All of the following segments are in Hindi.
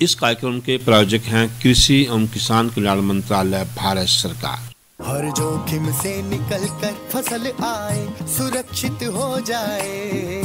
इस कार्यक्रम के प्रायोजक हैं कृषि एवं किसान कल्याण मंत्रालय, भारत सरकार। हर जोखिम से निकल कर फसल आए, सुरक्षित हो जाए।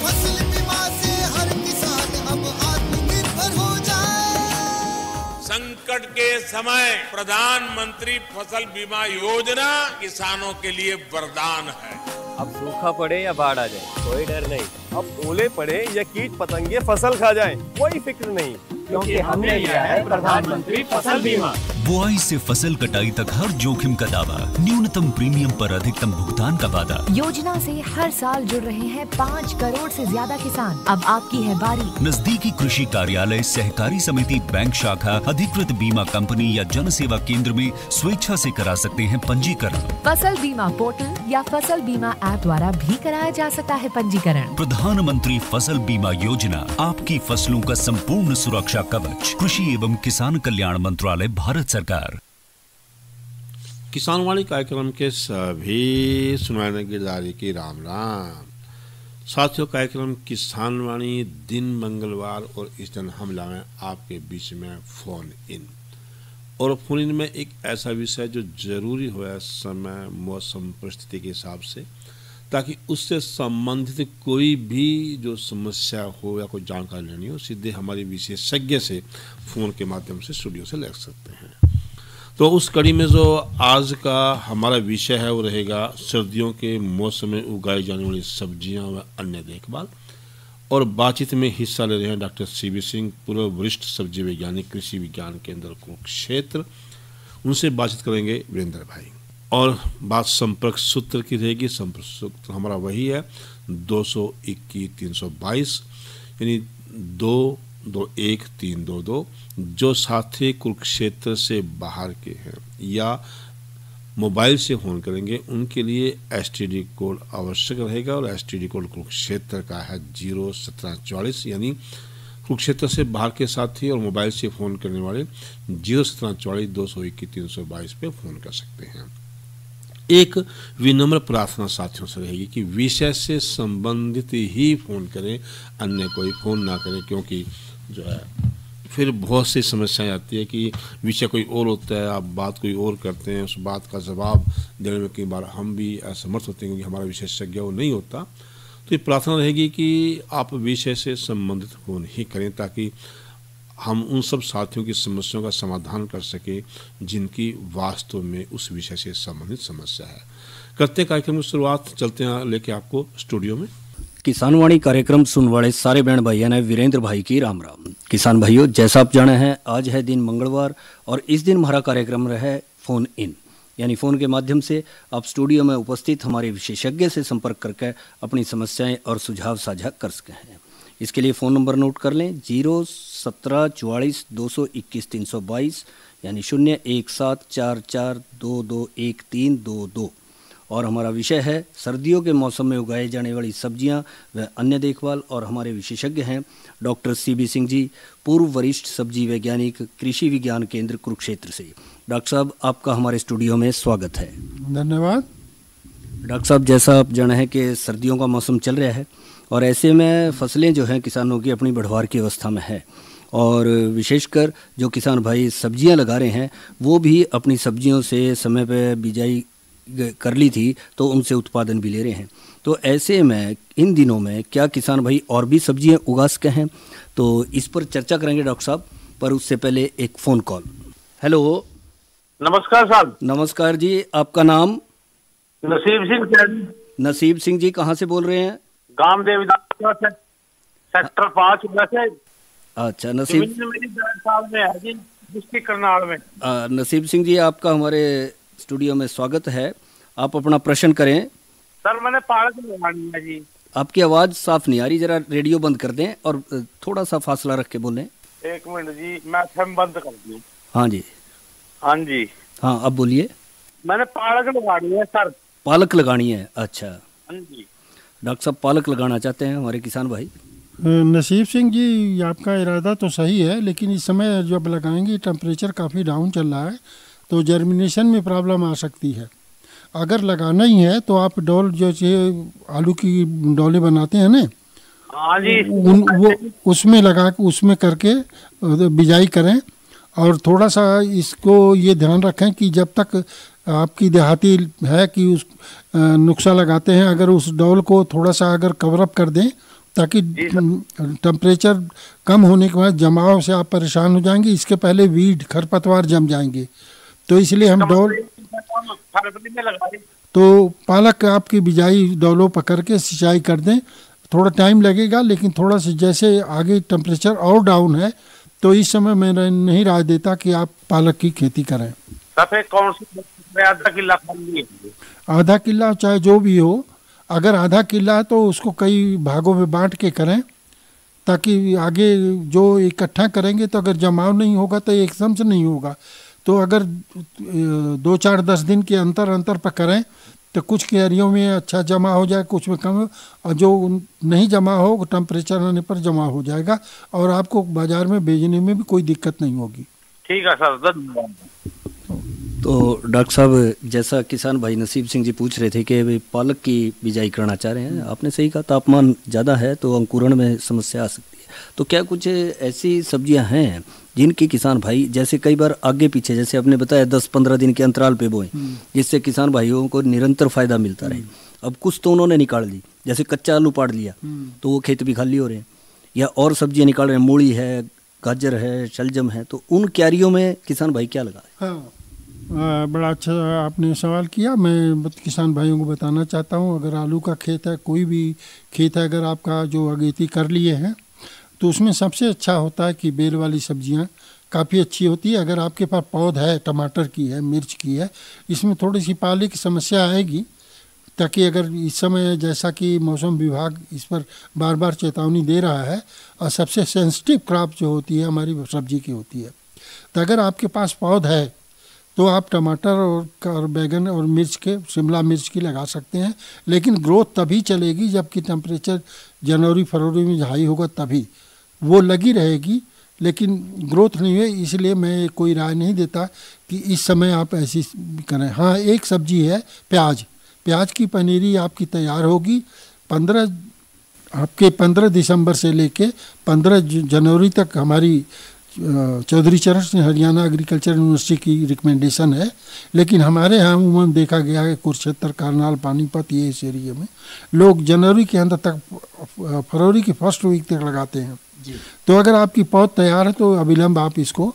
फसल बीमा से हर किसान अब आत्मनिर्भर हो जाए। संकट के समय प्रधानमंत्री फसल बीमा योजना किसानों के लिए वरदान है। अब सूखा पड़े या बाढ़ आ जाए कोई डर नहीं, अब ओले पड़े या कीट पतंगे फसल खा जाए कोई फिक्र नहीं, क्योंकि हमने लिया है प्रधानमंत्री फसल बीमा। बुआई से फसल कटाई तक हर जोखिम का दावा, न्यूनतम प्रीमियम पर अधिकतम भुगतान का वादा। योजना से हर साल जुड़ रहे हैं 5 करोड़ से ज्यादा किसान। अब आपकी है बारी। नजदीकी कृषि कार्यालय, सहकारी समिति, बैंक शाखा, अधिकृत बीमा कंपनी या जन सेवा केंद्र में स्वेच्छा से करा सकते हैं पंजीकरण। फसल बीमा पोर्टल या फसल बीमा ऐप द्वारा भी कराया जा सकता है पंजीकरण। प्रधानमंत्री फसल बीमा योजना, आपकी फसलों का संपूर्ण सुरक्षा कवच। कृषि एवं किसान कल्याण मंत्रालय, भारत सरकार। किसानवाणी कार्यक्रम के सभी सुनने की दारी की राम राम। साथियों, कार्यक्रम किसानवाणी दिन मंगलवार और इस दिन हम लाए आपके बीच में फोन इन। और फोन इन में एक ऐसा विषय जो जरूरी हो है समय मौसम परिस्थिति के हिसाब से, ताकि उससे संबंधित कोई भी जो समस्या हो या कोई जानकारी लेनी हो, सीधे हमारे विशेषज्ञ से फ़ोन के माध्यम से स्टूडियो से ले सकते हैं। तो उस कड़ी में जो आज का हमारा विषय है वो रहेगा सर्दियों के मौसम में उगाई जाने वाली सब्जियां व अन्य देखभाल। और बातचीत में हिस्सा ले रहे हैं डॉक्टर सीबी सिंह, पूर्व वरिष्ठ सब्जी वैज्ञानिक, कृषि विज्ञान केंद्र कुरुक्षेत्र। उनसे बातचीत करेंगे वीरेंद्र भाई। और बात संपर्क सूत्र की रहेगी। संपर्क सूत्र हमारा वही है 221 322, यानी 221 जो साथी कुरुक्षेत्र से बाहर के हैं या मोबाइल से फ़ोन करेंगे उनके लिए एसटीडी कोड आवश्यक रहेगा। और एसटीडी कोड कुरुक्षेत्र का है 01744, यानी कुरुक्षेत्र से बाहर के साथी और मोबाइल से फ़ोन करने वाले 01744 221 322 पे फ़ोन कर सकते हैं। एक विनम्र प्रार्थना साथियों से रहेगी कि विषय से संबंधित ही फ़ोन करें, अन्य कोई फ़ोन ना करें, क्योंकि जो है फिर बहुत सी समस्याएं आती है कि विषय कोई और होता है, आप बात कोई और करते हैं, उस बात का जवाब देने में कई बार हम भी असमर्थ होते हैं क्योंकि हमारा विशेषज्ञ वो नहीं होता। तो ये प्रार्थना रहेगी कि आप विषय से संबंधित फ़ोन ही करें, ताकि हम उन सब साथियों की समस्याओं का समाधान कर सके जिनकी वास्तव में उस विषय से संबंधित समस्या है। करते कार्यक्रम की शुरुआत, चलते हैं लेके आपको स्टूडियो में। किसानवाणी कार्यक्रम सुन वाले सारे बहन भाइयों ने वीरेंद्र भाई की राम राम। किसान भाइयों, जैसा आप जाने हैं आज है दिन मंगलवार और इस दिन हमारा कार्यक्रम रहा है फ़ोन इन, यानी फ़ोन के माध्यम से आप स्टूडियो में उपस्थित हमारे विशेषज्ञ से संपर्क करके अपनी समस्याएं और सुझाव साझा कर सकें हैं। इसके लिए फ़ोन नंबर नोट कर लें 01744 221 322, यानी 01744221322। और हमारा विषय है सर्दियों के मौसम में उगाए जाने वाली सब्जियां व अन्य देखभाल। और हमारे विशेषज्ञ हैं डॉक्टर सीबी सिंह जी, पूर्व वरिष्ठ सब्जी वैज्ञानिक, कृषि विज्ञान केंद्र कुरुक्षेत्र से। डॉक्टर साहब, आपका हमारे स्टूडियो में स्वागत है। धन्यवाद। डॉक्टर साहब, जैसा आप जाना है कि सर्दियों का मौसम चल रहा है और ऐसे में फसलें जो हैं किसानों की अपनी बढ़वार की अवस्था में है, और विशेषकर जो किसान भाई सब्जियां लगा रहे हैं वो भी अपनी सब्जियों से समय पर बिजाई कर ली थी तो उनसे उत्पादन भी ले रहे हैं। तो ऐसे में इन दिनों में क्या किसान भाई और भी सब्जियां उगा सके हैं, तो इस पर चर्चा करेंगे डॉक्टर साहब। पर उससे पहले एक फ़ोन कॉल। हेलो, नमस्कार साहब। नमस्कार जी, आपका नाम? नसीब सिंह। नसीब सिंह जी, कहाँ से बोल रहे हैं? गांव देवीदास, सेक्टर 5 से। अच्छा, नसीब मेरी साल में है जी, डिस्ट्रिक्ट करनाल में। नसीब सिंह जी, आपका हमारे स्टूडियो में स्वागत है। आप अपना प्रश्न करें। सर, मैंने पालक लगानी है जी। आपकी आवाज़ साफ नहीं आ रही, जरा रेडियो बंद कर दें और थोड़ा सा फासला रख के बोलें। एक मिनट जी, मैं FM बंद कर दूं। हाँ जी, हाँ जी, हाँ अब बोलिए। मैंने पालक लगानी है सर। पालक लगानी है, अच्छा। हाँ जी डॉक्टर साहब, पालक लगाना चाहते हैं हमारे किसान भाई। नसीब सिंह जी, आपका इरादा तो सही है, लेकिन इस समय जब लगाएंगे टेम्परेचर काफ़ी डाउन चल रहा है तो जर्मिनेशन में प्रॉब्लम आ सकती है। अगर लगाना ही है तो आप डोल जो आलू की डोले बनाते हैं ना, हाँ जी। वो उसमें लगा के उसमें करके बिजाई करें। और थोड़ा सा इसको ये ध्यान रखें कि जब तक आपकी देहाती है कि उस नुस्खा लगाते हैं, अगर उस डोल को थोड़ा सा अगर कवर अप कर दें ताकि टेम्परेचर कम होने के बाद जमाव से आप परेशान हो जाएंगे, इसके पहले वीड खरपतवार जम जाएंगे। तो इसलिए हम डोल फरवरी में लगा दी। तो पालक आपकी बिजाई डोलों पकड़ के सिंचाई कर दें। थोड़ा टाइम लगेगा, लेकिन थोड़ा सा जैसे आगे टेम्परेचर और डाउन है तो इस समय मैं नहीं राय देता कि आप पालक की खेती करें। सफेद कौन सी आधा किला खाली है? आधा किला चाहे जो भी हो, अगर आधा किला है तो उसको कई भागों में बांट के करें ताकि आगे जो इकट्ठा करेंगे तो अगर जमाव नहीं होगा तो एकदम से नहीं होगा। तो अगर 2-4-10 दिन के अंतर पर करें तो कुछ क्यारियों में अच्छा जमा हो जाए, कुछ में कम, और जो नहीं जमा हो टेम्परेचर आने पर जमा हो जाएगा और आपको बाजार में बेचने में भी कोई दिक्कत नहीं होगी। ठीक है सर, धन्यवाद। तो डॉक्टर साहब, जैसा किसान भाई नसीब सिंह जी पूछ रहे थे कि वे पालक की बिजाई करना चाह रहे हैं, आपने सही कहा, तापमान ज़्यादा है तो अंकुरण में समस्या आ सकती है। तो क्या कुछ ऐसी सब्जियां हैं जिनके किसान भाई जैसे कई बार आगे पीछे, जैसे आपने बताया 10-15 दिन के अंतराल पे बोएं, जिससे किसान भाइयों को निरंतर फायदा मिलता रहे। अब कुछ तो उन्होंने निकाल ली, जैसे कच्चा आलू पाड़ लिया तो वो खेत भी खाली हो रहे हैं, या और सब्जियां निकाल रहे हैं, मूली है, गाजर है, शलजम है, तो उन क्यारियों में किसान भाई क्या लगा? हाँ, बड़ा अच्छा आपने सवाल किया। मैं किसान भाइयों को बताना चाहता हूँ, अगर आलू का खेत है, कोई भी खेत है, अगर आपका जो अगेती कर लिए हैं तो उसमें सबसे अच्छा होता है कि बेल वाली सब्जियां काफ़ी अच्छी होती है। अगर आपके पास पौध है, टमाटर की है, मिर्च की है, इसमें थोड़ी सी पाले की समस्या आएगी, ताकि अगर इस समय जैसा कि मौसम विभाग इस पर बार बार चेतावनी दे रहा है, और सबसे सेंसिटिव क्रॉप जो होती है हमारी सब्जी की होती है, तो अगर आपके पास पौध है तो आप टमाटर और बैगन और मिर्च के, शिमला मिर्च की लगा सकते हैं। लेकिन ग्रोथ तभी चलेगी जबकि टेम्परेचर जनवरी फरवरी में हाई होगा, तभी वो लगी रहेगी, लेकिन ग्रोथ नहीं है। इसलिए मैं कोई राय नहीं देता कि इस समय आप ऐसी करें। हाँ, एक सब्जी है प्याज। प्याज की पनीरी आपकी तैयार होगी 15 दिसंबर से लेके 15 जनवरी तक। हमारी चौधरी चरण सिंह हरियाणा एग्रीकल्चर यूनिवर्सिटी की रिकमेंडेशन है, लेकिन हमारे यहाँ उमूमन देखा गया है कुरुक्षेत्र, करनाल, पानीपत, ये इस एरिया में लोग जनवरी के अंत तक, फरवरी की फर्स्ट वीक तक लगाते हैं। तो अगर आपकी पौध तैयार है तो अविलंब आप इसको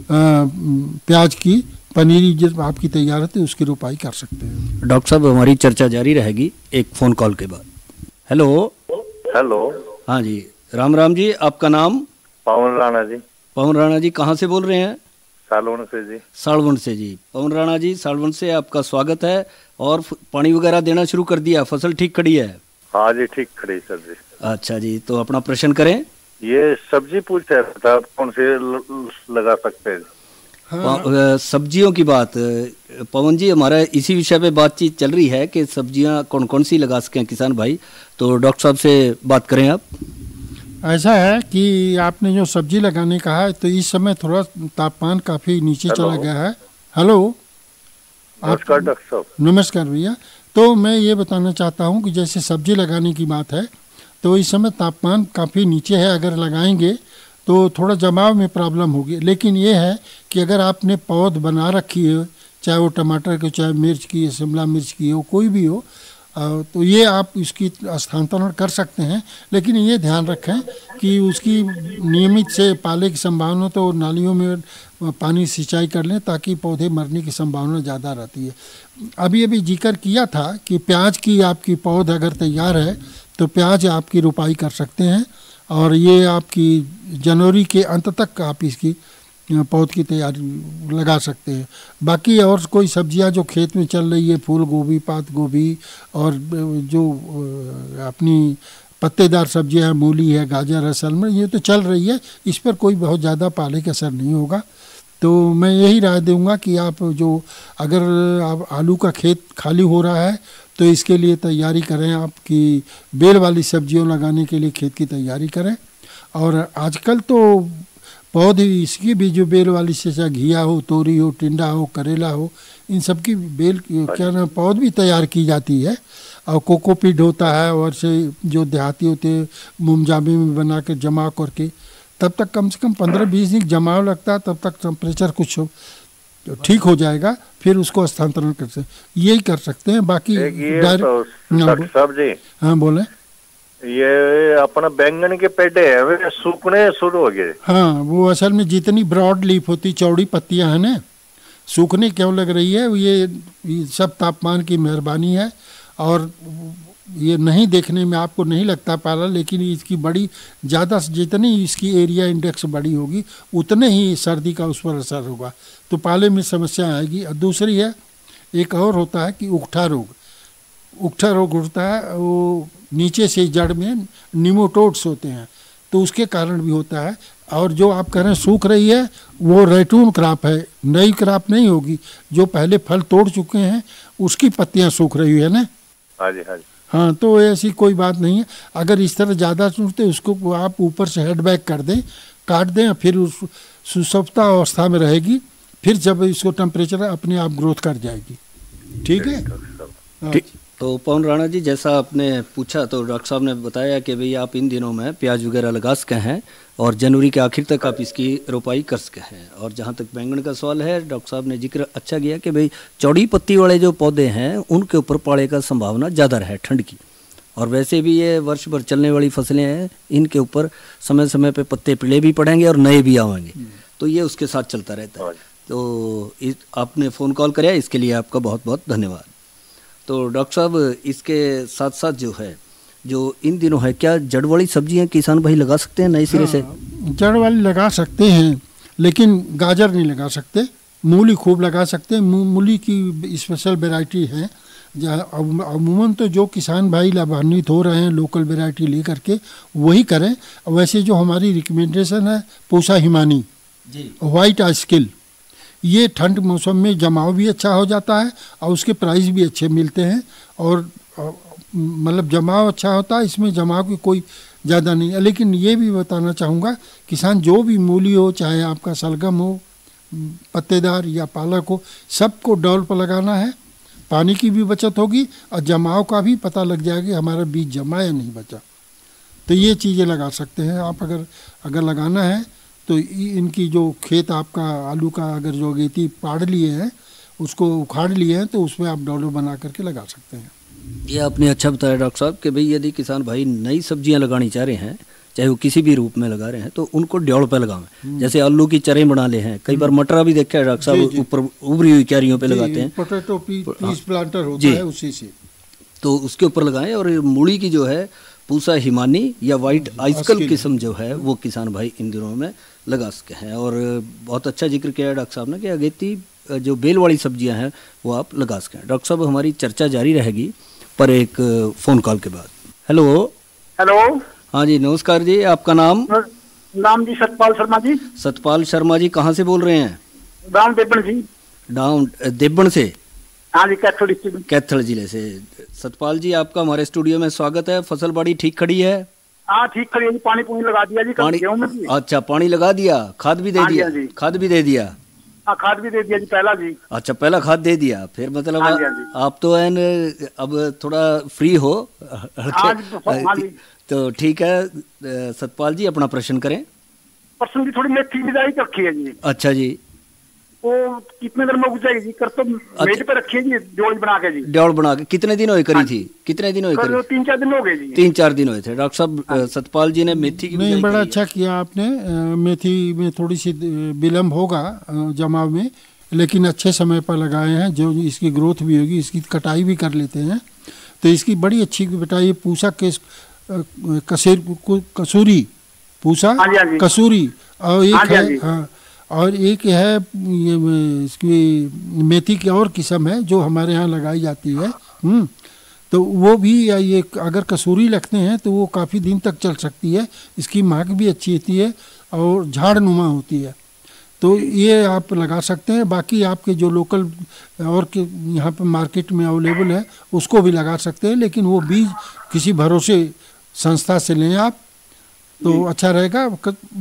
प्याज की पनीरी जब आपकी तैयार है तो उसकी रोपाई कर सकते हैं। डॉक्टर साहब, हमारी चर्चा जारी रहेगी एक फ़ोन कॉल के बाद। हेलो। हाँ जी, राम राम जी, आपका नाम? पवन राणा जी। पवन राणा जी, कहाँ से बोल रहे हैं? सालवन से जी। सालवन से जी। पवन राणा जी, सालवन से आपका स्वागत है। और पानी वगैरह देना शुरू कर दिया, फसल ठीक खड़ी है? हाँ जी, ठीक खड़ी सर जी। अच्छा जी, तो अपना प्रश्न करें। ये सब्जी पूछ रहे थे, कौन से लगा सकते हैं? हाँ। सब्जियों की बात, पवन जी, हमारा इसी विषय पे बातचीत चल रही है कि सब्जियां कौन कौन सी लगा सकें किसान भाई, तो डॉक्टर साहब से बात करें आप। ऐसा है कि आपने जो सब्जी लगाने कहा है, तो इस समय थोड़ा तापमान काफ़ी नीचे चला गया है। हेलो, नमस्कार डॉक्टर साहब। नमस्कार भैया। तो मैं ये बताना चाहता हूँ कि जैसे सब्जी लगाने की बात है, तो इस समय तापमान काफ़ी नीचे है, अगर लगाएंगे तो थोड़ा जमाव में प्रॉब्लम होगी। लेकिन ये है कि अगर आपने पौध बना रखी है, चाहे वो टमाटर की, चाहे मिर्च की, शिमला मिर्च की हो, कोई भी हो, तो ये आप इसकी स्थानांतरण कर सकते हैं। लेकिन ये ध्यान रखें कि उसकी नियमित से पाले की संभावना, तो नालियों में पानी सिंचाई कर लें ताकि पौधे मरने की संभावना ज़्यादा रहती है। अभी जिक्र किया था कि प्याज की आपकी पौध अगर तैयार है तो प्याज आपकी रोपाई कर सकते हैं, और ये आपकी जनवरी के अंत तक आप इसकी पौध की तैयारी लगा सकते हैं। बाकी और कोई सब्जियां जो खेत में चल रही है, फूल गोभी, पात गोभी, और जो अपनी पत्तेदार सब्जियां हैं, मूली है, गाजर है, सलमन, ये तो चल रही है, इस पर कोई बहुत ज़्यादा पाले का असर नहीं होगा। तो मैं यही राय दूंगा कि आप अगर आप आलू का खेत खाली हो रहा है तो इसके लिए तैयारी करें, आपकी बेल वाली सब्जियों लगाने के लिए खेत की तैयारी करें। और आजकल तो पौधे इसकी भी जो बेल वाली से, चाहे घिया हो, तोरी हो, टिंडा हो, करेला हो, इन सब की बेल क्या नाम पौध भी तैयार की जाती है। और कोकोपीट होता है, और से जो देहाती होते हैं मोमजामे में बना के जमा करके, तब तक कम से कम 15-20 दिन जमाव लगता है, तब तक टेम्परेचर कुछ तो ठीक हो जाएगा, फिर उसको स्थानांतरण कर सकते, यही कर सकते हैं। बाकी डॉक्टर साहब जी, हाँ बोले। ये अपना बैंगन के पेड़े है वे सूखने शुरू हो गए। हाँ, वो असल में जितनी ब्रॉड लीफ होती, चौड़ी पत्तियां हैं ना, सूखने क्यों लग रही है, ये सब तापमान की मेहरबानी है। और ये नहीं देखने में आपको नहीं लगता पाला, लेकिन इसकी बड़ी ज़्यादा, जितनी इसकी एरिया इंडेक्स बड़ी होगी उतने ही सर्दी का उस पर असर होगा, तो पाले में समस्या आएगी। और दूसरी है, एक और होता है कि उकठा रोग। उकठा रोग होता है, वो नीचे से जड़ में निमोटोड्स होते हैं, तो उसके कारण भी होता है। और जो आप कह रहे हैं सूख रही है, वो रेटून क्रॉप है, नई क्रॉप नहीं होगी। जो पहले फल तोड़ चुके हैं उसकी पत्तियां सूख रही है ना। हाँ जी, हाँ जी। हाँ, तो ऐसी कोई बात नहीं है। अगर इस तरह ज़्यादा सूखते उसको आप ऊपर से हेड बैक कर दें, काट दें, फिर उस सुसप्ता अवस्था में रहेगी, फिर जब इसको टेम्परेचर अपने आप ग्रोथ कर जाएगी। ठीक है, ठीक। तो पवन राणा जी, जैसा आपने पूछा तो डॉक्टर साहब ने बताया कि भाई आप इन दिनों में प्याज वगैरह लगा सके हैं और जनवरी के आखिर तक आप इसकी रोपाई कर सके हैं। और जहाँ तक बैंगन का सवाल है, डॉक्टर साहब ने जिक्र अच्छा किया कि भाई चौड़ी पत्ती वाले जो पौधे हैं उनके ऊपर पाले का संभावना ज़्यादा है ठंड की, और वैसे भी ये वर्ष भर चलने वाली फसलें हैं, इनके ऊपर समय समय पे पत्ते पीले भी पड़ेंगे और नए भी आएंगे, तो ये उसके साथ चलता रहता है। तो आपने फ़ोन कॉल कराया, इसके लिए आपका बहुत बहुत धन्यवाद। तो डॉक्टर साहब, इसके साथ साथ जो है, जो इन दिनों है, क्या जड़ वाली सब्जियां किसान भाई लगा सकते हैं नए सिरे से? जड़ वाली लगा सकते हैं, लेकिन गाजर नहीं लगा सकते। मूली खूब लगा सकते हैं। मूली की स्पेशल वैरायटी है। अमूमन तो जो किसान भाई लाभान्वित हो रहे हैं लोकल वैरायटी लेकर के वही करें। वैसे जो हमारी रिकमेंडेशन है, पूसा हिमानी, वाइट आइस्किल, ये ठंड मौसम में जमाव भी अच्छा हो जाता है और उसके प्राइस भी अच्छे मिलते हैं, और मतलब जमाव अच्छा होता है, इसमें जमाव की कोई ज़्यादा नहीं है। लेकिन ये भी बताना चाहूँगा, किसान जो भी मूली हो, चाहे आपका सलगम हो, पत्तेदार या पालक हो, सबको डॉल पर लगाना है। पानी की भी बचत होगी और जमाव का भी पता लग जाएगा कि हमारा बीज जमा या नहीं बचा। तो ये चीज़ें लगा सकते हैं आप। अगर लगाना है तो इनकी जो खेत आपका आलू का अगर जो अगेती पाड़ लिए हैं, उसको उखाड़ लिए हैं, तो उसमें आप डॉलर बना करके लगा सकते हैं। ये आपने अच्छा बताया डॉक्टर साहब कि भाई यदि किसान भाई नई सब्जियां लगानी चाह रहे हैं, चाहे वो किसी भी रूप में लगा रहे हैं, तो उनको ड्योड़ पे लगाएं। जैसे आलू की चरें बना ले हैं, कई बार मटर भी देखा है डॉक्टर साहब, ऊपर उभरी हुई क्यारियों पे लगाते हैं। पोटैटो पीस प्लांटर होता है, उसी से तो उसके ऊपर लगाएं। और मूली की जो है पूसा हिमानी या वाइट आइस्कल किस्म जो है वो किसान भाई इन दिनों में लगा सके हैं। और बहुत अच्छा जिक्र किया डॉक्टर साहब ने कि अगेती जो बेल वाली सब्जियां हैं वो आप लगा सकें। डॉक्टर साहब, हमारी चर्चा जारी रहेगी पर एक फ़ोन कॉल के बाद। हेलो। हाँ जी, नमस्कार जी, आपका नाम? नाम जी सतपाल शर्मा जी। सतपाल शर्मा जी, कहाँ से बोल रहे हैं? गाँव देवबन जी। गाँव देवबन से? हाँ जी, कैथल डिस्ट्रिक्ट, कैथल जिले से। सतपाल जी, आपका हमारे स्टूडियो में स्वागत है। फसल बाड़ी ठीक खड़ी है? हाँ ठीक खड़ी है जी, पानी लगा दिया जी। पानी, अच्छा पानी लगा दिया, खाद भी दे दिया? खाद भी दे दिया? हाँ, खाद भी दे दिया जी, पहला जी। अच्छा, पहला खाद दे दिया, फिर मतलब आप तो अब थोड़ा फ्री हो। तो ठीक है सतपाल जी, अपना प्रश्न करें। प्रश्न की थोड़ी मेथी बिजाई रखी है जी। अच्छा जी, वो कितने दिन में उग जाएगी जी? कर तो मेज पे रखी है जी, ड्योल बना के जी। ड्योल बना के कितने दिन हुए करी थी? कितने दिन हुए करी? 3-4 दिन हो गए जी। 3-4 दिन हुए थे। डॉक्टर साहब, सतपाल जी ने मेथी की नहीं, बड़ा अच्छा किया आपने। मेथी में थोड़ी सी विलम्ब होगा जमाव में, लेकिन अच्छे समय पर लगाए हैं, जो इसकी ग्रोथ भी होगी, इसकी कटाई भी कर लेते हैं, तो इसकी बड़ी अच्छी बेटा ये पूसा के कसूरी, पूसा कसूरी, और एक है, हाँ, और एक है ये इसकी मेथी की और किस्म है जो हमारे यहाँ लगाई जाती है। तो वो भी ये अगर कसूरी लगते हैं तो वो काफ़ी दिन तक चल सकती है। इसकी महक भी अच्छी होती है और झाड़नुमा होती है, तो ये आप लगा सकते हैं। बाकी आपके जो लोकल और के यहाँ पे मार्केट में अवेलेबल है उसको भी लगा सकते हैं, लेकिन वो बीज किसी भरोसे संस्था से लें आप, तो अच्छा रहेगा।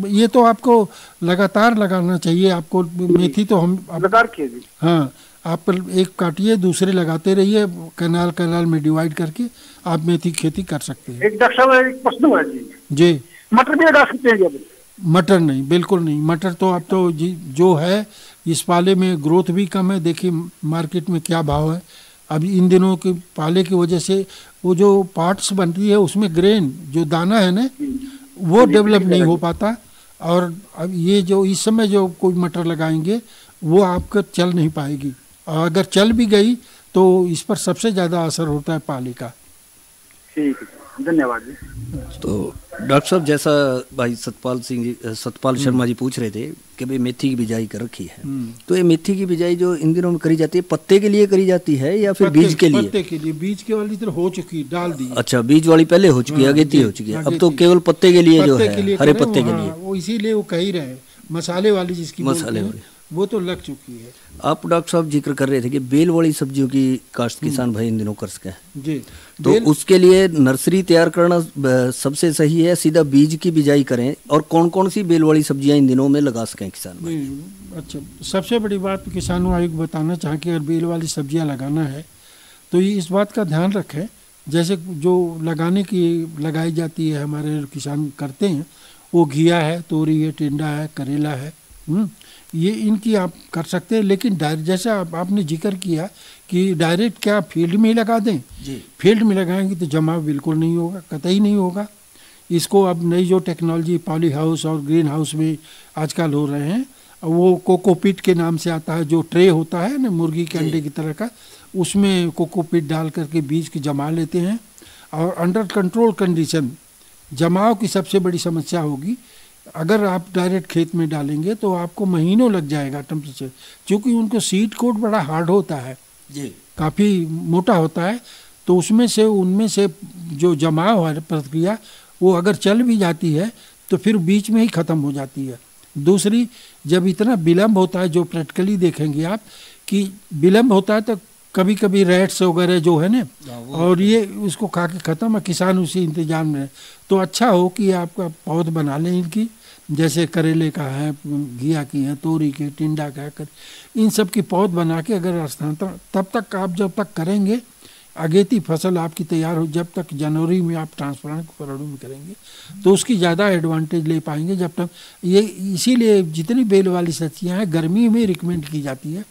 ये तो आपको लगातार लगाना चाहिए। आपको मेथी तो हम लगातार कीजिए। हाँ, आप एक काटिए, दूसरे लगाते रहिए, कनाल कनाल में डिवाइड करके आप मेथी खेती कर सकते हैं। एक डॉक्टर साहब एक प्रश्न है जी। जी, मटर भी लगा सकते हैं जी अभी? मटर नहीं, बिल्कुल नहीं। मटर तो अब तो जो है इस पाले में ग्रोथ भी कम है। देखिए मार्केट में क्या भाव है। अब इन दिनों के पाले की वजह से वो जो पार्ट्स बनती है उसमें ग्रेन जो दाना है ना वो डेवलप नहीं हो पाता। और अब ये जो इस समय जो कोई मटर लगाएंगे वो आपका चल नहीं पाएगी, और अगर चल भी गई तो इस पर सबसे ज़्यादा असर होता है पाले का। ठीक है, धन्यवाद जी। तो डॉक्टर साहब, जैसा भाई सतपाल शर्मा जी पूछ रहे थे कि भाई मेथी की बिजाई कर रखी है, तो ये मेथी की बिजाई जो इन दिनों में करी जाती है पत्ते के लिए करी जाती है या फिर बीज के लिए? पत्ते के लिए। बीज के वाली तो हो चुकी, डाल दी। अच्छा, बीज वाली पहले हो चुकी है, अगेती हो चुकी है, अब तो केवल पत्ते के लिए जो है, हरे पत्ते के लिए। वो इसीलिए वो कह ही रहे मसाले वाली जिसकी मसाले वाली वो तो लग चुकी है। आप डॉक्टर साहब जिक्र कर रहे थे कि बेल वाली सब्जियों की काश्त किसान भाई इन दिनों कर सके जी, तो उसके लिए नर्सरी तैयार करना सबसे सही है, सीधा बीज की बिजाई करें? और कौन कौन सी बेल वाली सब्जियां इन दिनों में लगा सकें किसान भाई? अच्छा, सबसे बड़ी बात किसानों आयोग बताना चाहे कि अगर बेल वाली सब्जियां लगाना है तो ये इस बात का ध्यान रखें, जैसे जो लगाई जाती है हमारे किसान करते हैं, वो घिया है, तोरी है, टिंडा है, करेला है, ये इनकी आप कर सकते हैं। लेकिन जैसा आपने जिक्र किया कि डायरेक्ट क्या फील्ड में ही लगा दें जी। फील्ड में लगाएंगे तो जमाव बिल्कुल नहीं होगा, कतई नहीं होगा। इसको अब नई जो टेक्नोलॉजी पॉली हाउस और ग्रीन हाउस में आजकल हो रहे हैं, वो कोकोपीट के नाम से आता है, जो ट्रे होता है ना मुर्गी के अंडे की तरह का, उसमें कोकोपीट डाल करके बीज की जमा लेते हैं। और अंडर कंट्रोल कंडीशन जमाव की सबसे बड़ी समस्या होगी। अगर आप डायरेक्ट खेत में डालेंगे तो आपको महीनों लग जाएगा टेम्परेचर, क्योंकि उनको सीड कोट बड़ा हार्ड होता है जी, काफ़ी मोटा होता है। तो उनमें से जो जमाव है प्रक्रिया वो अगर चल भी जाती है तो फिर बीच में ही ख़त्म हो जाती है। दूसरी, जब इतना विलम्ब होता है, जो प्रैक्टिकली देखेंगे आप कि विलम्ब होता है, तो कभी कभी रैट्स वगैरह जो है ना, और ये उसको खा के ख़त्म है, किसान उसी इंतजाम में। तो अच्छा हो कि आपका पौध बना लें इनकी, जैसे करेले का है, घिया की है, तोरी के, टिंडा का है, इन सब की पौध बना के अगर स्थानांतरण तब तक आप जब तक करेंगे, अगेती फसल आपकी तैयार हो, जब तक जनवरी में आप ट्रांसप्लांट फरवरी में करेंगे तो उसकी ज़्यादा एडवांटेज ले पाएंगे। जब तक ये इसीलिए जितनी बेल वाली सब्जियाँ हैं गर्मी में रिकमेंड की जाती है।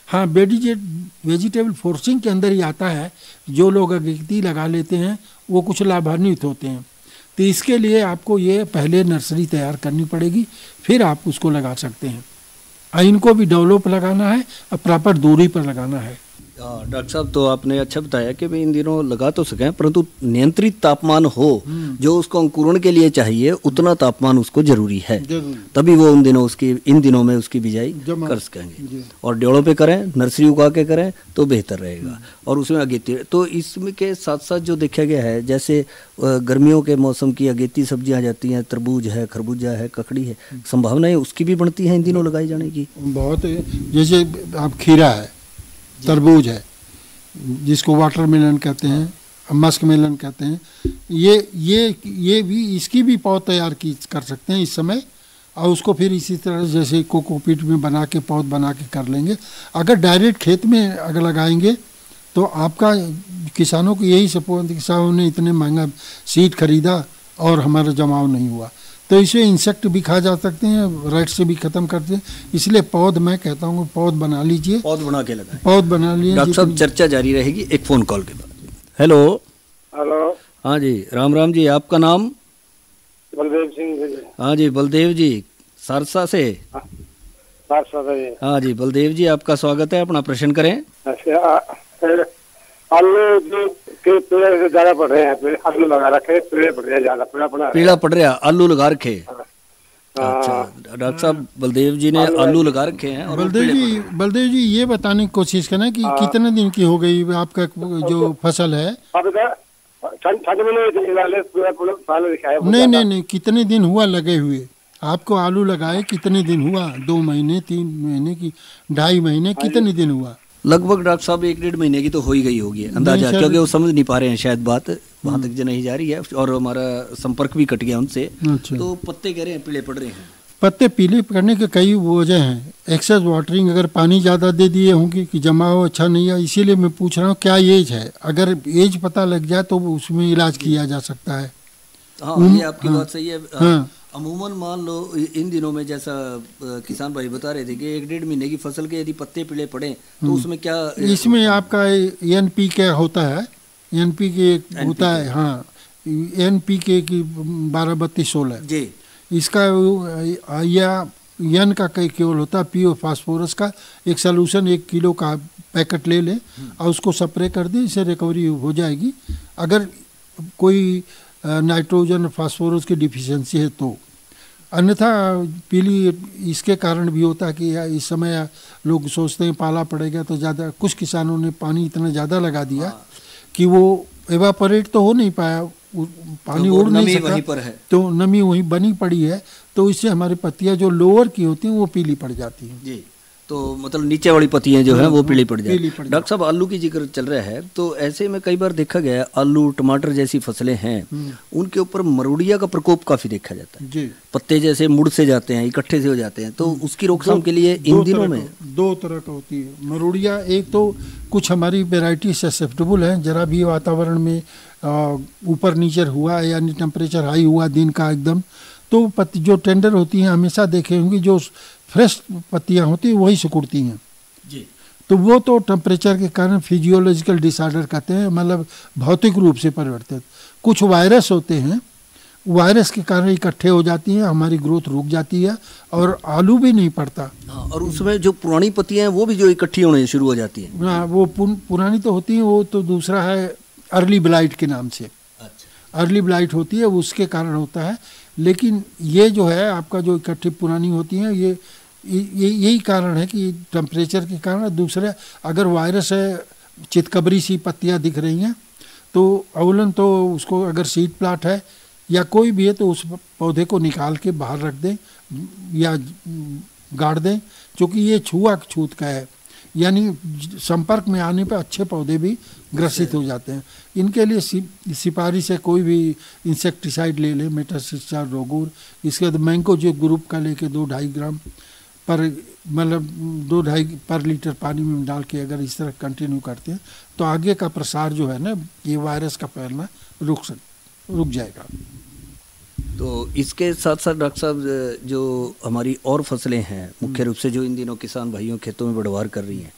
हाँ, वेजिटेबल फोर्सिंग के अंदर ही आता है, जो लोग अगेती लगा लेते हैं वो कुछ लाभान्वित होते हैं। तो इसके लिए आपको ये पहले नर्सरी तैयार करनी पड़ेगी, फिर आप उसको लगा सकते हैं। इनको भी डेवलप लगाना है और प्रॉपर दूरी पर लगाना है। डॉक्टर साहब, तो आपने अच्छा बताया कि भाई इन दिनों लगा तो सकें, परंतु नियंत्रित तापमान हो, जो उसको अंकुरण के लिए चाहिए उतना तापमान उसको जरूरी है, तभी वो इन दिनों में उसकी बिजाई कर सकेंगे। और डेढ़ों पे करें, नर्सरी उगा के करें तो बेहतर रहेगा। और उसमें अगेती, तो इसमें के साथ साथ जो देखा गया है, जैसे गर्मियों के मौसम की अगेती सब्जियां आ जाती हैं, तरबूज है, खरबूजा है, ककड़ी है, संभावना है उसकी भी बढ़ती है इन दिनों लगाई जाने की? बहुत, जैसे आप खीरा है, तरबूज है, जिसको वाटरमेलन कहते हैं, मस्क मेलन कहते हैं, ये भी इसकी भी पौध तैयार कर सकते हैं इस समय। और उसको फिर इसी तरह जैसे कोकोपीट में बना के पौध बना के कर लेंगे। अगर डायरेक्ट खेत में अगर लगाएंगे तो आपका किसानों को यही सपोर्ट, किसानों ने इतने महंगा सीड खरीदा और हमारा जमाव नहीं हुआ, तो इसे इंसेक्ट भी खा जा सकते हैं, रेट से भी खत्म करते हैं। इसलिए पौध, मैं कहता हूँ पौध बना लीजिए, पौध बना के लगाएं, पौध बना लीजिए। डॉक्टर साहब, चर्चा जारी रहेगी एक फोन कॉल के बाद। हेलो। हेलो। हाँ जी, राम राम जी, आपका नाम? बलदेव सिंह। हाँ जी, बलदेव जी, सरसा से? हाँ जी, बलदेव जी, आपका स्वागत है, अपना प्रश्न करें। आलू के पेड़ ज्यादा पड़ रहे हैं, आलू लगा रखे, पेड़ पड़ रहे हैं ज्यादा, पीला पड़ रहा है, आलू लगा रखे। अच्छा डॉक्टर साहब, बलदेव जी ने आलू लगा रखे हैं। और बलदेव जी ये बताने की कोशिश करें कि कितने दिन की हो गई आपका जो फसल है? नहीं, कितने दिन हुआ लगे हुए आपको? आलू लगाए कितने दिन हुआ? 2 महीने, 3 महीने की, 2.5 महीने, कितने दिन हुआ? लगभग डॉक्टर साहब 1-1.5 महीने की तो हो ही गई होगी अंदाजा, क्योंकि वो समझ नहीं पा रहे हैं शायद बात, वहाँ तक जो नहीं जा रही है और हमारा संपर्क भी कट गया उनसे। अच्छा। तो पत्ते कह रहे हैं पीले पड़ रहे हैं। पत्ते पीले पड़ने के कई वजह हैं। एक्सेस वाटरिंग, अगर पानी ज़्यादा दे दिए होंगे कि जमाव अच्छा नहीं है, इसीलिए मैं पूछ रहा हूँ क्या एज है। अगर एज पता लग जाए तो उसमें इलाज किया जा सकता है। हाँ, ये आपकी बात सही है। हाँ। अमूमन मान लो इन दिनों में जैसा किसान भाई बता रहे थे कि 1-1.5 महीने की फसल के यदि पत्ते पीले पड़े तो उसमें क्या, इसमें आपका NPK होता है, NPK होता है। हाँ, NPK की 12-32-16 जी, इसका या N का कई केवल होता है। पीओ फास्फोरस का एक सलूशन 1 किलो का पैकेट ले लें और उसको स्प्रे कर दें, इससे रिकवरी हो जाएगी। अगर कोई नाइट्रोजन फास्फोरस की डिफिशियंसी है तो, अन्यथा पीली इसके कारण भी होता है कि इस समय लोग सोचते हैं पाला पड़ेगा तो ज़्यादा, कुछ किसानों ने पानी इतना ज़्यादा लगा दिया कि वो एवापोरेट तो हो नहीं पाया, पानी तो उड़ नहीं नमी सका, वहीं पर है। तो नमी वहीं बनी पड़ी है, तो इससे हमारी पत्तियां जो लोअर की होती हैं वो पीली पड़ जाती हैं। जी, तो मतलब नीचे वाली पत्तियां जो है वो पीली पड़ जाती पीली हैं। पड़ डॉक्टर साहब, आलू की जिक्र चल रहा है तो ऐसे में कई बार देखा गया है आलू टमाटर जैसी फसलें हैं उनके ऊपर मरोड़िया का प्रकोप काफी देखा जाता है। जी, पत्ते जैसे मुड़ से जाते हैं, इकट्ठे से हो जाते हैं, तो उसकी रोकथाम के लिए इन दिनों में 2 तरह का होती है मरोड़िया। एक तो कुछ हमारी वेराइटी ससेप्टेबल है, जरा भी वातावरण में ऊपर नीचे हुआ यानी टेम्परेचर हाई हुआ दिन का एकदम, तो पत्ती जो टेंडर होती हैं हमेशा देखे होंगे जो फ्रेश पत्तियां होती हैं वही सिकुड़ती हैं जी। तो वो तो टेम्परेचर के कारण फिजियोलॉजिकल डिसऑर्डर कहते हैं, मतलब भौतिक रूप से परिवर्तित। कुछ वायरस होते हैं, वायरस के कारण इकट्ठे हो जाती हैं, हमारी ग्रोथ रुक जाती है और आलू भी नहीं पड़ता। हाँ, और उसमें जो पुरानी पत्तियां हैं वो भी जो इकट्ठी होने शुरू हो जाती हैं। हाँ, वो पुरानी तो होती हैं, वो तो दूसरा है अर्ली ब्लाइट के नाम से। अच्छा। अर्ली ब्लाइट होती है, उसके कारण होता है। लेकिन ये जो है आपका जो इकट्ठी पुरानी होती हैं ये यही कारण है कि टेम्परेचर के कारण। दूसरे अगर वायरस है, चितकबरी सी पत्तियां दिख रही हैं तो अवलन तो उसको, अगर सीड प्लाट है या कोई भी है तो उस पौधे को निकाल के बाहर रख दें या गाड़ दें, क्योंकि ये छूत का है, यानी संपर्क में आने पर अच्छे पौधे भी ग्रसित हो जाते हैं। इनके लिए सिपारी से कोई भी इंसेक्टिसाइड ले लें, मेटासिस्टार, रोगोर। इसके बाद मैंगो जो ग्रुप का लेके 2-2.5 ग्राम पर, मतलब 2-2.5 पर लीटर पानी में डाल के अगर इस तरह कंटिन्यू करते हैं तो आगे का प्रसार जो है ना, ये वायरस का फैलना रुक जाएगा। तो इसके साथ साथ डॉक्टर साहब जो हमारी और फसलें हैं मुख्य रूप से जो इन दिनों किसान भाइयों खेतों में बढ़वार कर रही हैं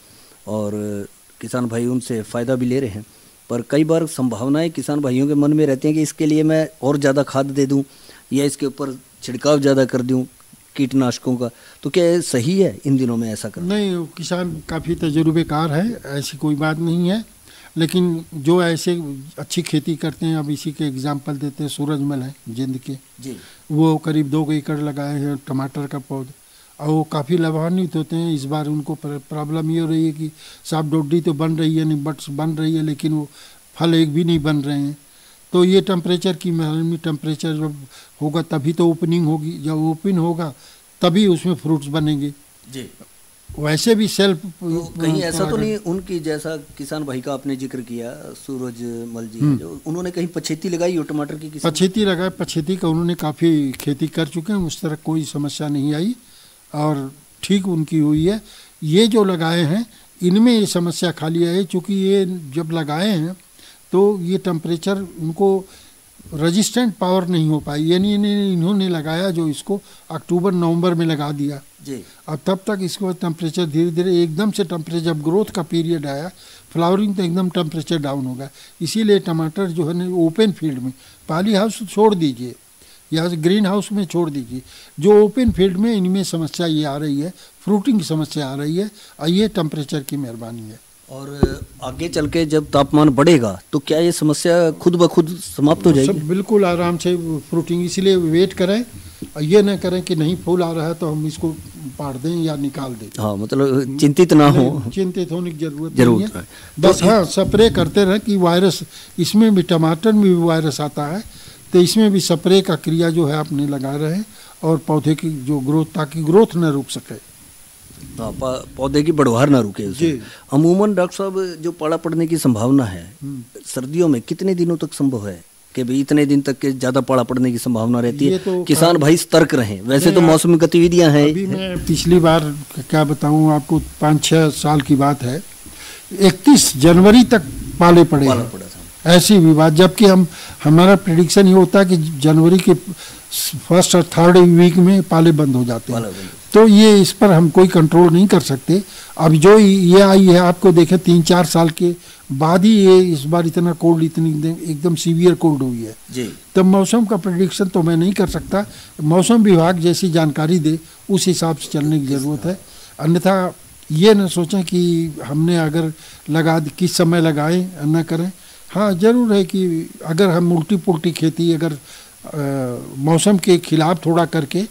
और किसान भाई उनसे फ़ायदा भी ले रहे हैं, पर कई बार संभावनाएं किसान भाइयों के मन में रहती हैं कि इसके लिए मैं और ज़्यादा खाद दे दूं या इसके ऊपर छिड़काव ज़्यादा कर दूं कीटनाशकों का, तो क्या ये सही है इन दिनों में ऐसा करना? नहीं, किसान काफ़ी तजुर्बेकार है, ऐसी कोई बात नहीं है। लेकिन जो ऐसे अच्छी खेती करते हैं, अब इसी के एग्जाम्पल देते हैं, सूरजमल है जिंद के जी, वो करीब 2 एकड़ लगाए हैं टमाटर का पौधा और वो काफ़ी लाभान्वित होते हैं। इस बार उनको प्रॉब्लम ये हो रही है कि सांप डोडी तो बन रही है, नहीं बट्स बन रही है, लेकिन वो फल एक भी नहीं बन रहे हैं। तो ये टेम्परेचर की मालूम, टेम्परेचर जब होगा तभी तो ओपनिंग होगी, जब ओपन होगा तभी उसमें फ्रूट्स बनेंगे जी। वैसे भी सेल्फ तो कहीं ऐसा तो नहीं उनकी, जैसा किसान भाई का आपने जिक्र किया सूरजमल जी, जो उन्होंने कहीं पछेती लगाई हो टमाटर की? पछेती लगाए, पछेती का उन्होंने काफ़ी खेती कर चुके हैं, उस तरह कोई समस्या नहीं आई और ठीक उनकी हुई है। ये जो लगाए हैं इनमें ये समस्या खाली आई, चूँकि ये जब लगाए हैं तो ये टेम्परेचर उनको रेजिस्टेंट पावर नहीं हो पाई, यानी इन्होंने लगाया जो इसको अक्टूबर-नवंबर में लगा दिया जी। अब तब तक इसको टेम्परेचर धीरे धीरे एकदम से टेम्परेचर, जब ग्रोथ का पीरियड आया फ्लावरिंग तो एकदम टेम्परेचर डाउन हो गया। इसीलिए टमाटर जो है ना ओपन फील्ड में, पॉली हाउस छोड़ दीजिए या ग्रीन हाउस में छोड़ दीजिए, जो ओपन फील्ड में इनमें समस्या ये आ रही है, फ्रूटिंग की समस्या आ रही है और ये टेम्परेचर की मेहरबानी है। और आगे चल के जब तापमान बढ़ेगा तो क्या ये समस्या खुद ब खुद समाप्त हो जाएगी? बिल्कुल आराम से फ्रूटिंग, इसलिए वेट करें, ये न करें कि नहीं फूल आ रहा है तो हम इसको पाड़ दें या निकाल दें। हाँ, मतलब चिंतित ना हो, चिंतित होने की जरूरत नहीं है। बस तो हाँ, स्प्रे करते रहें कि वायरस, इसमें भी टमाटर में भी वायरस आता है तो इसमें भी स्प्रे का क्रिया जो है आपने लगा रहे हैं और पौधे की जो ग्रोथ, ताकि ग्रोथ न रुक सके। हाँ, पौधे की बढ़वार ना रुके उससे। अमूमन डॉक्टर साहब जो पाला पड़ने की संभावना है सर्दियों में कितने दिनों तक संभव है कि भाई इतने दिन तक के ज्यादा पाला पड़ने की संभावना रहती है? तो किसान भाई सतर्क रहें। वैसे तो मौसमी गतिविधियां हैं। अभी मैं पिछली बार क्या बताऊं आपको, 5-6 साल की बात है, 31 जनवरी तक पाले पड़े हैं, ऐसी विवाद। जबकि हमारा प्रेडिक्शन ये होता है कि जनवरी के फर्स्ट और थर्ड वीक में पाले बंद हो जाते हैं। तो ये इस पर हम कोई कंट्रोल नहीं कर सकते। अब जो ये आई है, आपको देखें 3-4 साल के बाद ही ये इस बार इतना कोल्ड, इतनी एकदम सीवियर कोल्ड हुई है जी। तब मौसम का प्रेडिक्शन तो मैं नहीं कर सकता। मौसम विभाग जैसी जानकारी दे उस हिसाब से चलने की ज़रूरत है। अन्यथा ये न सोचें कि हमने अगर किस समय लगाएं न करें। हाँ, ज़रूर है कि अगर हम उल्टी पुल्टी खेती अगर मौसम के खिलाफ थोड़ा करके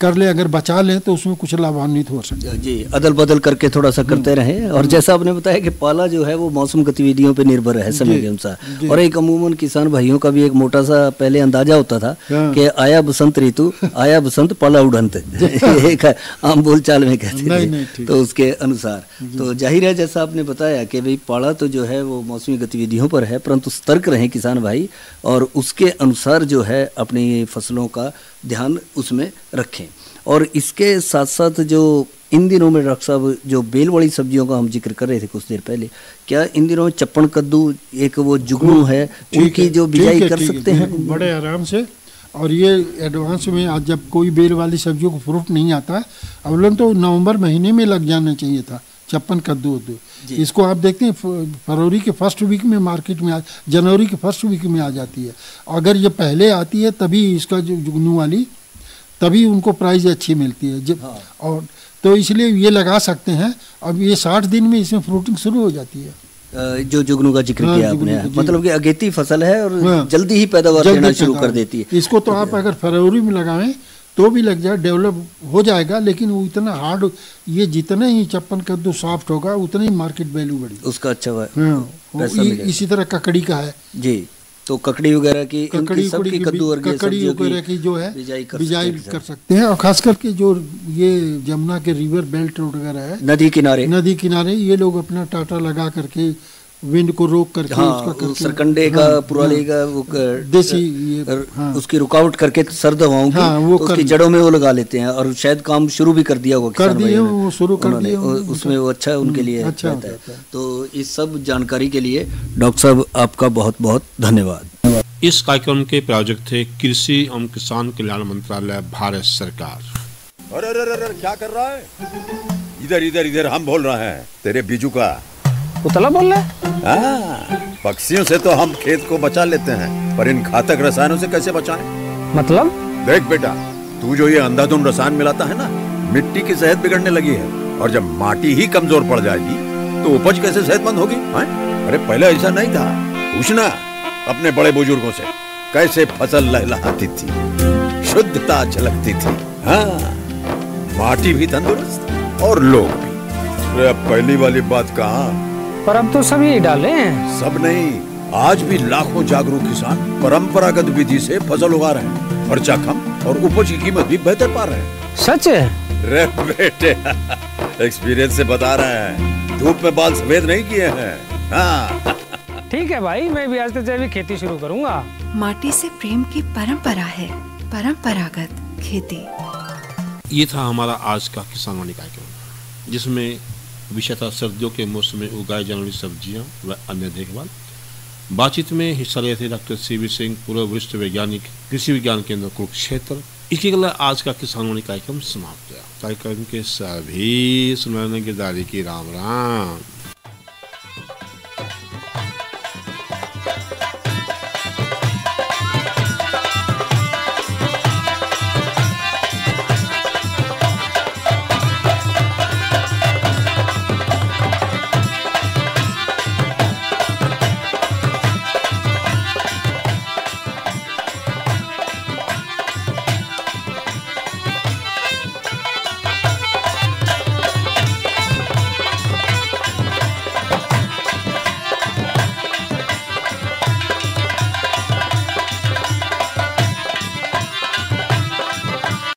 कर ले, अगर बचा लें तो उसमें कुछ लाभान्वित हो सकता है जी। अदल बदल करके थोड़ा सा करते रहें। और जैसा आपने बताया कि पाला जो है वो मौसम गतिविधियों पे निर्भर है समय के अनुसार। और एक अमूमन किसान भाइयों का भी एक मोटा सा पहले अंदाजा होता था कि आया बसंत ऋतु, आया बसंत पाला उड़ंत, एक आम बोलचाल में कहते थे। तो उसके अनुसार तो जाहिर है जैसा आपने बताया कि भाई पाला तो जो है वो मौसमी गतिविधियों पर है, परंतु सतर्क रहें किसान भाई और उसके अनुसार जो है अपनी फसलों का ध्यान उसमें रखें। और इसके साथ साथ जो इन दिनों में डॉक्टर साहब जो बेल वाली सब्जियों का हम जिक्र कर रहे थे कुछ देर पहले, क्या इन दिनों में चप्पण कद्दू एक वो जुगनू है उनकी जो बिजाई कर सकते हैं बड़े आराम से? और ये एडवांस में आज जब कोई बेल वाली सब्जियों को फ्रूट नहीं आता, अवलन तो नवंबर महीने में लग जाना चाहिए था चप्पन कद्दू। इसको आप देखते हैं फरवरी के फर्स्ट वीक में मार्केट में जनवरी के फर्स्ट वीक में आ जाती है। अगर ये पहले आती है तभी इसका जो जुगनू वाली तभी उनको प्राइस अच्छी मिलती है जब। हाँ। और तो इसलिए ये लगा सकते हैं। अब ये 60 दिन में इसमें फ्रूटिंग शुरू हो जाती है। जो जुगनू का जिक्र किया आपने, मतलब कि अगेती फसल है और जल्दी ही पैदावार देना शुरू कर देती है। इसको तो आप अगर फरवरी में लगाएं तो भी लग जाए, डेवलप हो जाएगा, लेकिन वो इतना हार्ड, ये जितना ही चप्पन कद्दू सॉफ्ट होगा उतना ही मार्केट वैल्यू बढ़ी उसका अच्छा है। इसी तरह ककड़ी का है जी। तो ककड़ी वगैरह की कद्दू वगैरह की जो है बिजाई कर सकते हैं। और खास करके जो ये जमुना के रिवर बेल्ट वगैरह है, नदी किनारे ये लोग अपना टाटा लगा करके विंड को रोक करके उसका सरकंडे का पुराले का वो देसी उसकी रुकावट करके सर्द हवाओं की वो उसकी जड़ों में वो लगा लेते हैं। और शायद काम शुरू भी कर दिया होगा, वो शुरू कर दिया उसमें वो अच्छा उनके लिए अच्छा रहता है। तो इस सब जानकारी के लिए डॉक्टर साहब आपका बहुत बहुत धन्यवाद। इस कार्यक्रम के प्रायोजक थे कृषि एवं किसान कल्याण मंत्रालय, भारत सरकार। अरे क्या कर रहा है? इधर इधर इधर हम बोल रहे हैं तेरे बीजू का उतला बोल रहा है। पक्षियों से तो हम खेत को बचा लेते हैं, पर इन घातक रसायनों से कैसे बचाएं? मतलब? देख बेटा, तू जो ये अंधाधुंध रसायन मिलाता है ना, मिट्टी की सेहत बिगड़ने लगी है। और जब माटी ही कमजोर पड़ जाएगी तो उपज कैसे सेहतमंद होगी? अरे पहले ऐसा नहीं था। पूछना अपने बड़े बुजुर्गों से, कैसे फसल लहलहाती थी, शुद्धता झलकती थी। हाँ, माटी भी तंदुरुस्त और लोग भी। अरे अब पहली वाली बात कहाँ? पर अब तो सब यही डाले हैं। सब नहीं, आज भी लाखों जागरूक किसान परंपरागत विधि से फसल उगा रहे हैं। खर्चा कम और उपज की कीमत भी बेहतर पा रहे हैं। सच है? रे बेटे, एक्सपीरियंस से बता रहे हैं, धूप में बाल सफेद नहीं किए हैं। हाँ। ठीक है भाई, मैं भी आज से जैविक खेती शुरू करूंगा। माटी से प्रेम की परंपरा है, परंपरागत खेती। ये था हमारा आज का किसान वाणी कार्यक्रम, जिसमें विषय था सर्दियों के मौसम में उगाई जाने वाली सब्जियां व अन्य देखभाल। बातचीत में हिस्सा लिए थे डॉक्टर CV सिंह, पूर्व वरिष्ठ वैज्ञानिक, कृषि विज्ञान केंद्र कुरुक्षेत्र। इसके अगला आज का किसान वाणी कार्यक्रम समाप्त हुआ। कार्यक्रम के सभी सुनाने की दारी की राम राम।